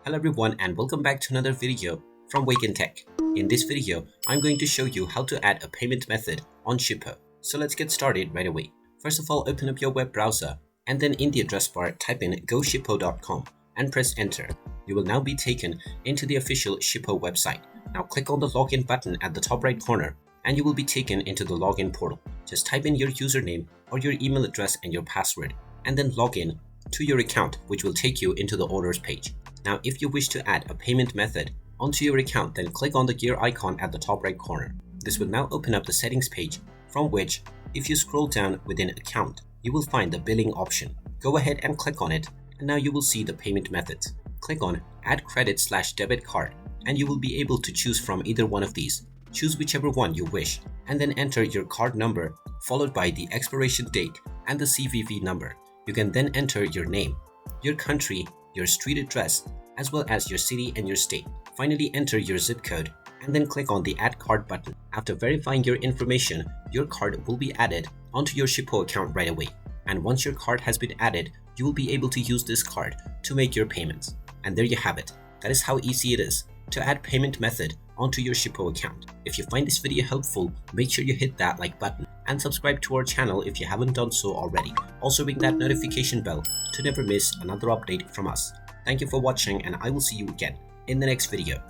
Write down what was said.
Hello everyone and welcome back to another video from Wake&Tech. In this video, I'm going to show you how to add a payment method on Shippo. So let's get started right away. First of all, open up your web browser and then in the address bar type in goshippo.com and press enter. You will now be taken into the official Shippo website. Now click on the login button at the top right corner and you will be taken into the login portal. Just type in your username or your email address and your password and then log in to your account, which will take you into the orders page. Now, if you wish to add a payment method onto your account, then click on the gear icon at the top right corner. This will now open up the settings page, from which, if you scroll down within account, you will find the billing option. Go ahead and click on it, and now you will see the payment methods. Click on add credit/debit card, and you will be able to choose from either one of these. Choose whichever one you wish, and then enter your card number, followed by the expiration date and the CVV number. You can then enter your name, your country, your street address, as well as your city and your state. Finally, enter your zip code and then click on the Add Card button. After verifying your information, your card will be added onto your Shippo account right away. And once your card has been added, you will be able to use this card to make your payments. And there you have it. That is how easy it is to add payment method onto your Shippo account. If you find this video helpful, make sure you hit that like button and subscribe to our channel if you haven't done so already. Also ring that notification bell to never miss another update from us. Thank you for watching and I will see you again in the next video.